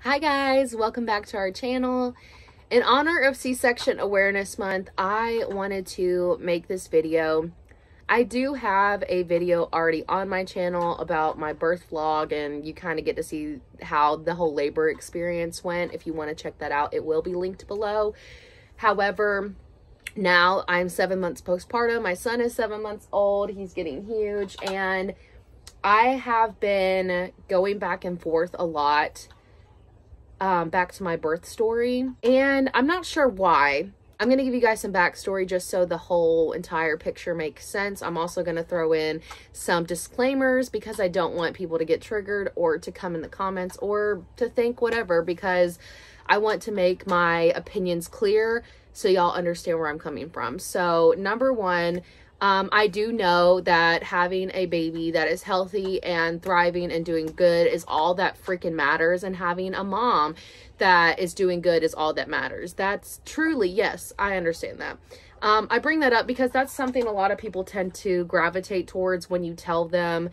Hi guys, welcome back to our channel. In honor of C-Section Awareness Month, I wanted to make this video. I do have a video already on my channel about my birth vlog, and you kind of get to see how the whole labor experience went. If you want to check that out, it will be linked below. However, now I'm 7 months postpartum. My son is 7 months old. He's getting huge, and I have been going back and forth a lot back to my birth story, and I'm not sure why. I'm going to give you guys some backstory just so the whole entire picture makes sense. I'm also going to throw in some disclaimers because I don't want people to get triggered or to come in the comments or to think whatever, because I want to make my opinions clear so y'all understand where I'm coming from. So number one, I do know that having a baby that is healthy and thriving and doing good is all that freaking matters, and having a mom that is doing good is all that matters. That's truly, yes, I understand that. I bring that up because that's something a lot of people tend to gravitate towards when you tell them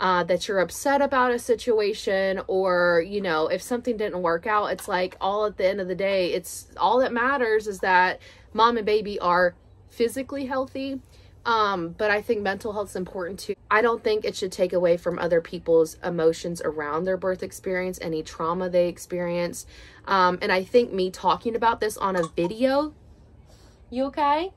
that you're upset about a situation, or, you know, if something didn't work out, it's like all at the end of the day, it's all that matters is that mom and baby are physically healthy. But I think mental health is important too. I don't think it should take away from other people's emotions around their birth experience, any trauma they experience. And I think me talking about this on a video, you okay?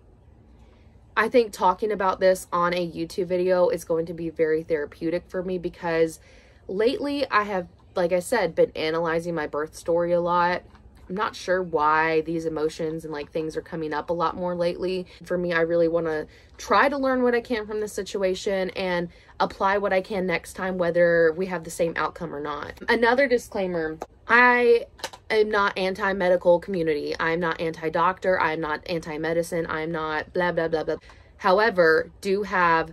I think talking about this on a YouTube video is going to be very therapeutic for me, because lately I have, like I said, been analyzing my birth story a lot. I'm not sure why these emotions and like things are coming up a lot more lately. For me, I really want to try to learn what I can from this situation and apply what I can next time, whether we have the same outcome or not. Another disclaimer, I am not anti-medical community. I'm not anti-doctor. I'm not anti-medicine. I'm not blah, blah, blah, blah. However, do have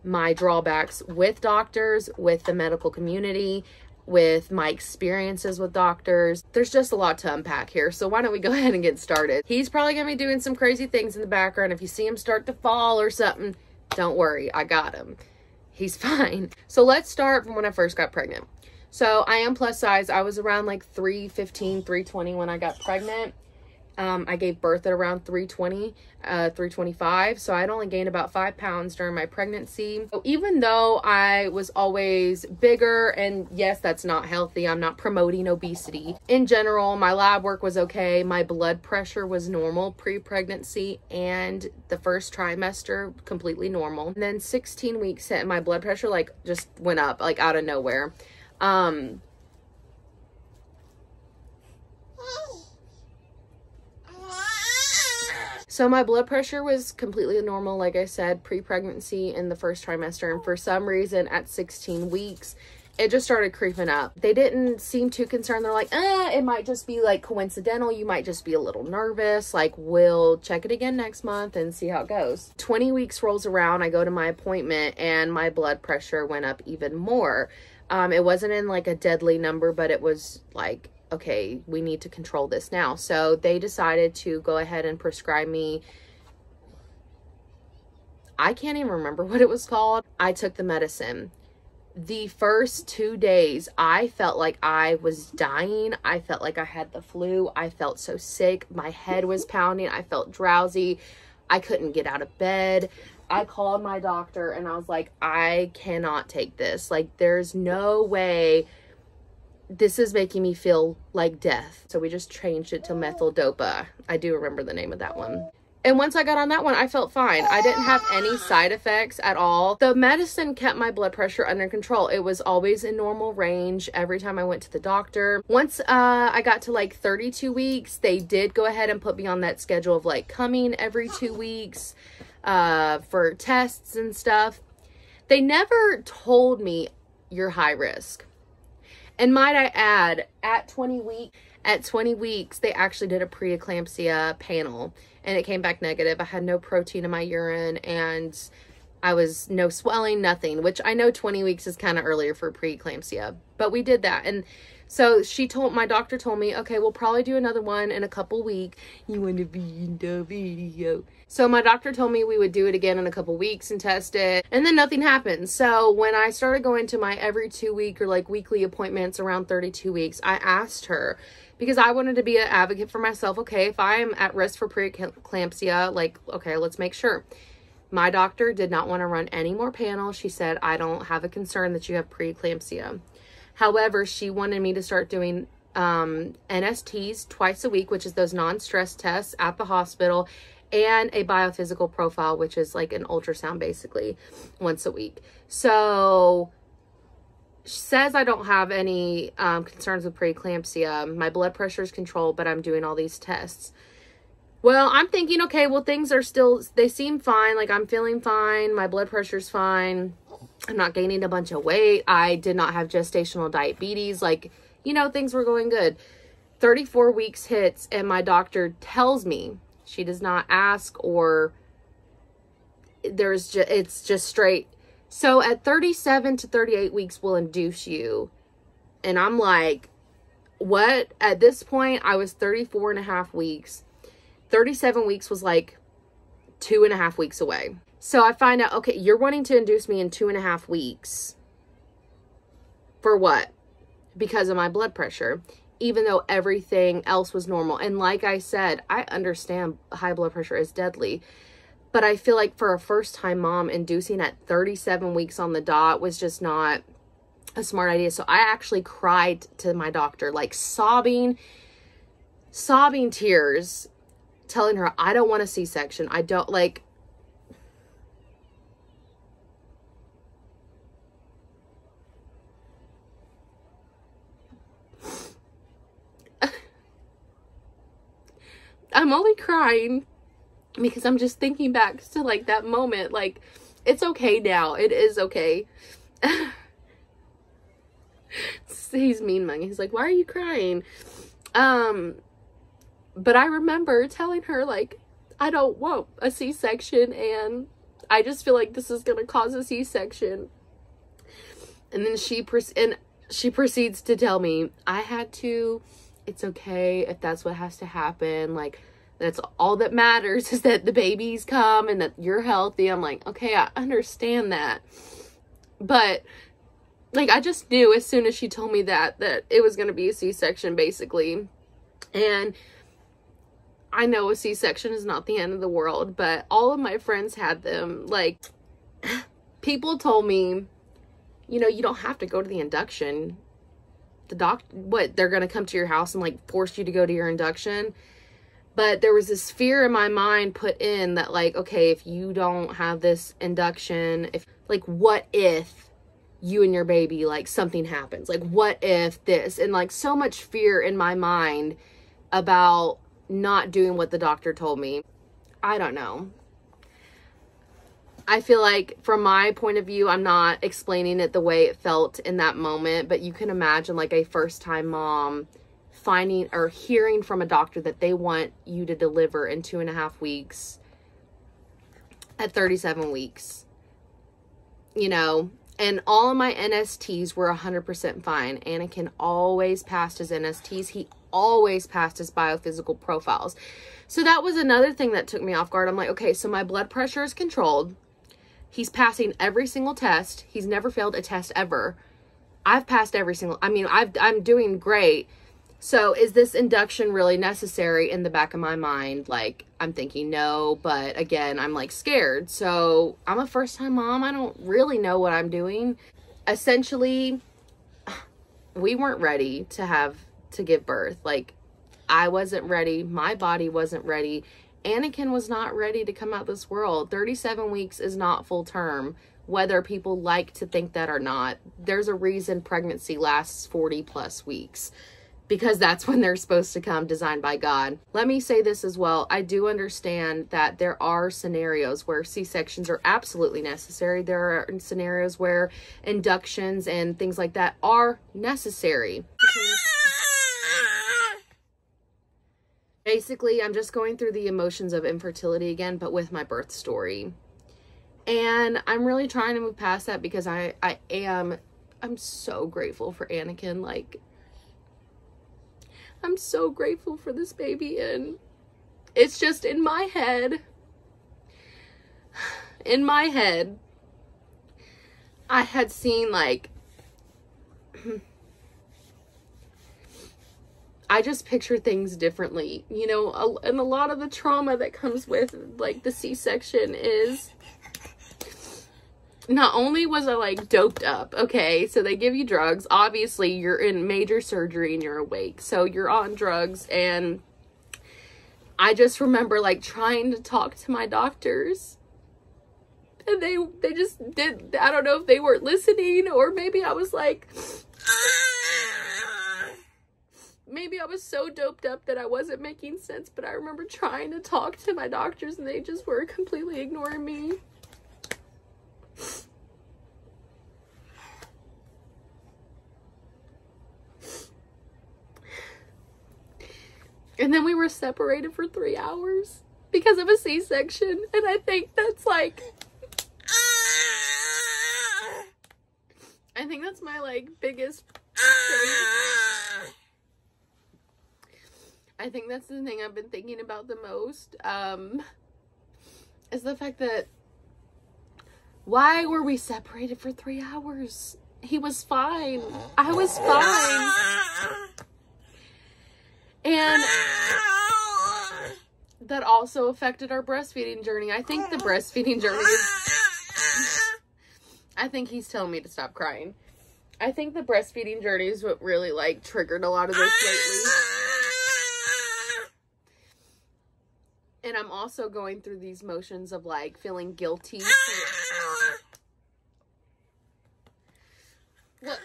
my drawbacks with doctors, with the medical community, with my experiences with doctors. There's just a lot to unpack here, so why don't we go ahead and get started. He's probably gonna be doing some crazy things in the background. If you see him start to fall or something, don't worry, I got him. He's fine. So let's start from when I first got pregnant. So I am plus size. I was around like 315, 320 when I got pregnant. I gave birth at around 320, 325. So I'd only gained about 5 pounds during my pregnancy. So even though I was always bigger, and yes, that's not healthy, I'm not promoting obesity. In general, my lab work was okay. My blood pressure was normal pre-pregnancy, and the first trimester completely normal. And then 16 weeks hit and my blood pressure like just went up like out of nowhere. So my blood pressure was completely normal, like I said, pre-pregnancy in the first trimester. And for some reason at 16 weeks, it just started creeping up. They didn't seem too concerned. They're like, it might just be like coincidental. You might just be a little nervous. Like, we'll check it again next month and see how it goes. 20 weeks rolls around. I go to my appointment and my blood pressure went up even more. It wasn't in like a deadly number, but it was like, okay, we need to control this now. So they decided to go ahead and prescribe me, I can't even remember what it was called. I took the medicine. The first 2 days, I felt like I was dying. I felt like I had the flu. I felt so sick. My head was pounding. I felt drowsy. I couldn't get out of bed. I called my doctor and I was like, I cannot take this. Like, there's no way. This is making me feel like death. So we just changed it to methyl-dopa. I do remember the name of that one. And once I got on that one, I felt fine. I didn't have any side effects at all. The medicine kept my blood pressure under control. It was always in normal range every time I went to the doctor. Once I got to like 32 weeks, they did go ahead and put me on that schedule of like coming every 2 weeks for tests and stuff. They never told me you're high risk. And might I add, at 20 weeks, they actually did a preeclampsia panel, and it came back negative. I had no protein in my urine, and I was no swelling, nothing, which I know 20 weeks is kind of earlier for preeclampsia, but we did that. And So my doctor told me, okay, we'll probably do another one in a couple weeks. You want to be in the video. So my doctor told me we would do it again in a couple weeks and test it. And then nothing happened. So when I started going to my every 2 week or like weekly appointments around 32 weeks, I asked her, because I wanted to be an advocate for myself. Okay, if I'm at risk for preeclampsia, like, okay, let's make sure. My doctor did not want to run any more panels. She said, I don't have a concern that you have preeclampsia. However, she wanted me to start doing NSTs twice a week, which is those non-stress tests at the hospital, and a biophysical profile, which is like an ultrasound basically once a week. So she says I don't have any concerns with preeclampsia. My blood pressure is controlled, but I'm doing all these tests. Well, I'm thinking, okay, well, things are still, they seem fine. Like, I'm feeling fine. My blood pressure's fine. I'm not gaining a bunch of weight. I did not have gestational diabetes. Like, you know, things were going good. 34 weeks hits, and my doctor tells me, she does not ask, or it's just straight. So at 37 to 38 weeks, we'll induce you. And I'm like, what? At this point, I was 34 and a half weeks. 37 weeks was like 2.5 weeks away. So I find out, okay, you're wanting to induce me in 2.5 weeks. For what? Because of my blood pressure, even though everything else was normal. And like I said, I understand high blood pressure is deadly, but I feel like for a first-time mom, inducing at 37 weeks on the dot was just not a smart idea. So I actually cried to my doctor, like sobbing tears, telling her, I don't want a C-section. I don't, like, I'm only crying because I'm just thinking back to, like, that moment. Like, it's okay now. It is okay. He's mean mugging. He's like, why are you crying? But I remember telling her, like, I don't want a C-section, and I just feel like this is going to cause a C-section. And then she proceeds to tell me, it's okay if that's what has to happen. Like, that's all that matters, is that the babies come and that you're healthy. I'm like, okay, I understand that. But, like, I just knew as soon as she told me that it was going to be a C-section, basically. And I know a C-section is not the end of the world, but all of my friends had them. Like, people told me, you know, you don't have to go to the induction. They're going to come to your house and, like, force you to go to your induction? But there was this fear in my mind put in that, like, okay, if you don't have this induction, what if you and your baby, like, something happens? Like, what if this? And, like, so much fear in my mind about not doing what the doctor told me. I don't know. I feel like from my point of view, I'm not explaining it the way it felt in that moment, but you can imagine, like, a first-time mom finding or hearing from a doctor that they want you to deliver in 2.5 weeks at 37 weeks, you know. And all of my NSTs were 100% fine. Anakin always passed his NSTs. He always passed his biophysical profiles. So that was another thing that took me off guard. I'm like, okay, so my blood pressure is controlled. He's passing every single test. He's never failed a test ever. I've passed every single, I'm doing great. So is this induction really necessary? In the back of my mind, like, I'm thinking no, but again, I'm, like, scared. So I'm a first-time mom. I don't really know what I'm doing. Essentially, we weren't ready to give birth. Like, I wasn't ready. My body wasn't ready. Anakin was not ready to come out this world. 37 weeks is not full term, whether people like to think that or not. There's a reason pregnancy lasts 40 plus weeks, because that's when they're supposed to come, designed by God. Let me say this as well. I do understand that there are scenarios where C-sections are absolutely necessary. There are scenarios where inductions and things like that are necessary. Basically, I'm just going through the emotions of infertility again, but with my birth story. And I'm really trying to move past that, because I'm so grateful for Anakin. Like, I'm so grateful for this baby. And it's just in my head, I had seen, like, I just picture things differently, you know, and a lot of the trauma that comes with, like, the C-section is, not only was I, like, doped up, okay, so they give you drugs, obviously you're in major surgery and you're awake, so you're on drugs, and I just remember, like, trying to talk to my doctors, and they just did, I don't know if they weren't listening, or maybe I was like, maybe I was so doped up that I wasn't making sense, but I remember trying to talk to my doctors and they just were completely ignoring me. And then we were separated for 3 hours because of a C-section, and I think that's like, I think that's my, like, biggest thing. I think that's the thing I've been thinking about the most, is the fact that, why were we separated for 3 hours? He was fine. I was fine. And that also affected our breastfeeding journey. I think the breastfeeding journey is, I think he's telling me to stop crying. I think the breastfeeding journey is what really, like, triggered a lot of this lately. And I'm also going through these motions of, like, feeling guilty. What?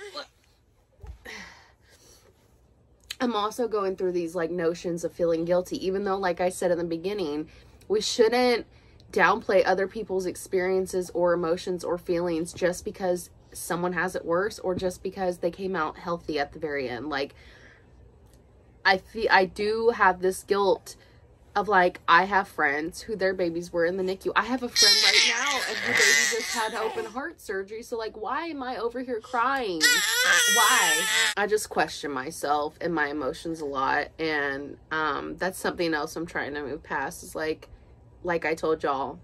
I'm also going through these, like, notions of feeling guilty, even though, like I said in the beginning, we shouldn't downplay other people's experiences or emotions or feelings just because someone has it worse or just because they came out healthy at the very end. Like, I do have this guilt of, like, I have friends who their babies were in the NICU. I have a friend right now and her baby just had open heart surgery. So, like, why am I over here crying? Why? I just question myself and my emotions a lot. And that's something else I'm trying to move past, is like I told y'all,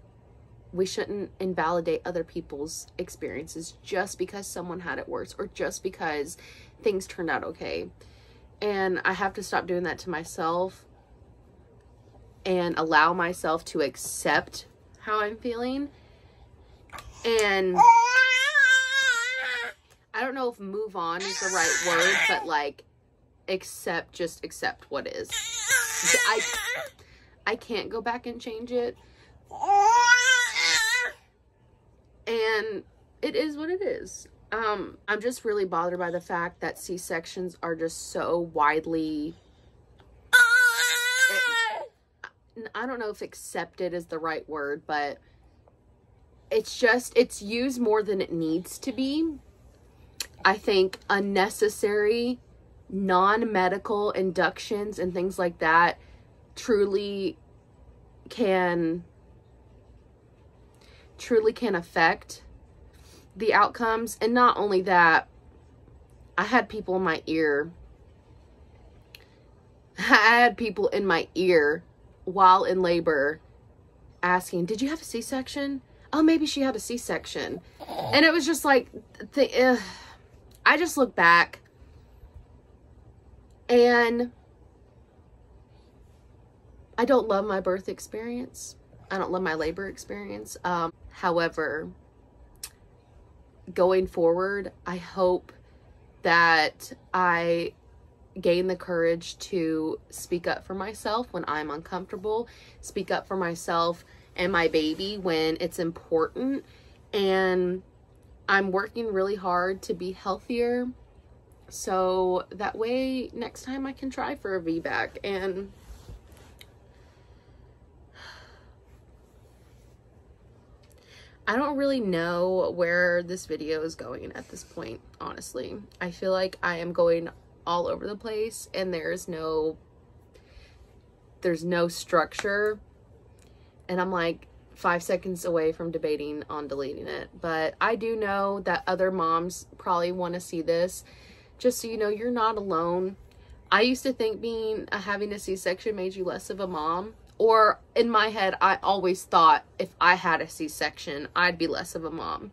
we shouldn't invalidate other people's experiences just because someone had it worse or just because things turned out okay. And I have to stop doing that to myself and allow myself to accept how I'm feeling. And I don't know if move on is the right word, but, like, just accept what is. I can't go back and change it. And it is what it is. I'm just really bothered by the fact that C-sections are just so widely, I don't know if accepted is the right word, but it's used more than it needs to be. I think unnecessary, non-medical inductions and things like that truly can affect the outcomes. And not only that, I had people in my ear while in labor asking, did you have a C-section? Oh, maybe she had a C-section. And it was just like, I just look back and I don't love my birth experience. I don't love my labor experience. However, going forward, I hope that I gain the courage to speak up for myself when I'm uncomfortable, speak up for myself and my baby when it's important. And I'm working really hard to be healthier, so that way next time I can try for a VBAC. And I don't really know where this video is going at this point, honestly. I feel like I am going all over the place and there's no structure, and I'm like 5 seconds away from debating on deleting it. But I do know that other moms probably want to see this, just so you know, you're not alone. I used to think having a C-section made you less of a mom. Or in my head, I always thought if I had a C-section, I'd be less of a mom.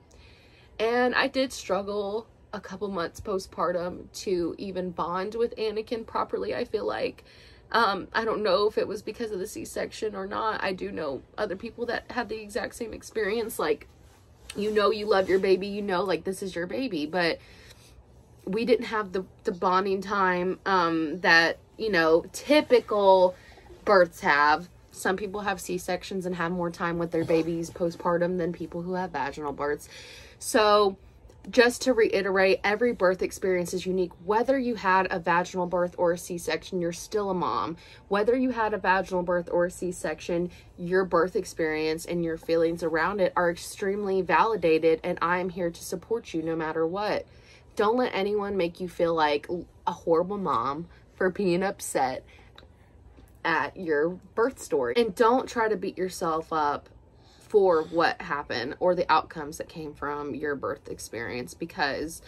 And I did struggle a couple months postpartum to even bond with Anakin properly, I feel like. I don't know if it was because of the C-section or not. I do know other people that had the exact same experience. Like, you know you love your baby, you know, like, this is your baby. But we didn't have the bonding time that, you know, typical births have. Some people have C-sections and have more time with their babies postpartum than people who have vaginal births. So just to reiterate, every birth experience is unique. Whether you had a vaginal birth or a C-section, you're still a mom. Whether you had a vaginal birth or a C-section, your birth experience and your feelings around it are extremely validated, and I am here to support you no matter what. Don't let anyone make you feel like a horrible mom for being upset at your birth story. And don't try to beat yourself up for what happened or the outcomes that came from your birth experience, because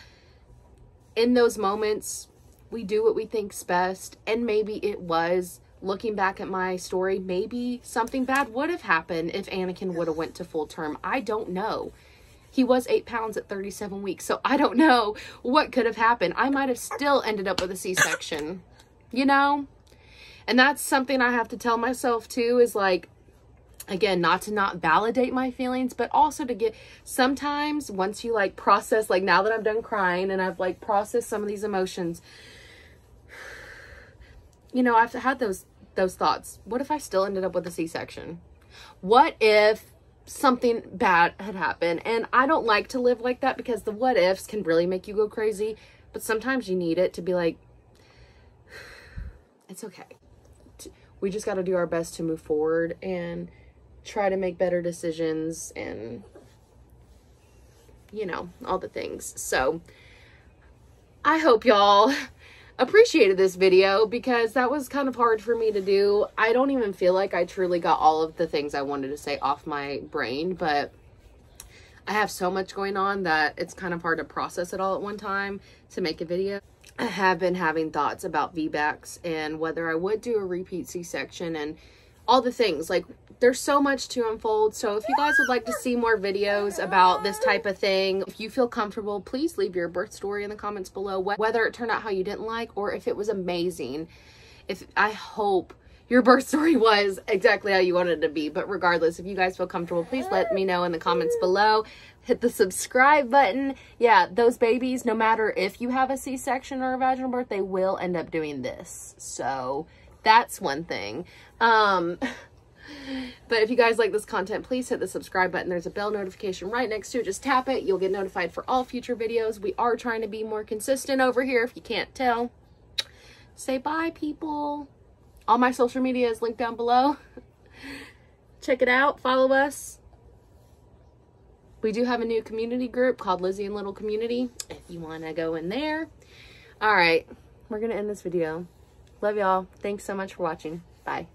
in those moments we do what we think's best. And maybe it was, looking back at my story, maybe something bad would have happened if Anakin would have went to full term. I don't know. He was 8 pounds at 37 weeks, so I don't know what could have happened. I might have still ended up with a C-section, you know? And that's something I have to tell myself too, is like, again, not to not validate my feelings, but also to get, sometimes once you like process, like now that I'm done crying and I've like processed some of these emotions, you know, I've had those thoughts. What if I still ended up with a C-section? What if something bad had happened? And I don't like to live like that, because the what ifs can really make you go crazy. But sometimes you need it to be like, it's okay. We just got to do our best to move forward and try to make better decisions and, you know, all the things. So I hope y'all appreciated this video, because that was kind of hard for me to do. I don't even feel like I truly got all of the things I wanted to say off my brain, but I have so much going on that it's kind of hard to process it all at one time to make a video. I have been having thoughts about VBACs and whether I would do a repeat C-section and all the things. Like, there's so much to unfold. So if you guys would like to see more videos about this type of thing, if you feel comfortable, please leave your birth story in the comments below, whether it turned out how you didn't like or if it was amazing. I hope your birth story was exactly how you wanted it to be. But regardless, if you guys feel comfortable, please let me know in the comments below. Hit the subscribe button. Yeah, those babies, no matter if you have a C-section or a vaginal birth, they will end up doing this. So that's one thing. But if you guys like this content, please hit the subscribe button. There's a bell notification right next to it. Just tap it. You'll get notified for all future videos. We are trying to be more consistent over here, if you can't tell. Say bye, people. All my social media is linked down below. Check it out. Follow us. We do have a new community group called Lizzie and Little Community, if you want to go in there. All right. We're going to end this video. Love y'all. Thanks so much for watching. Bye.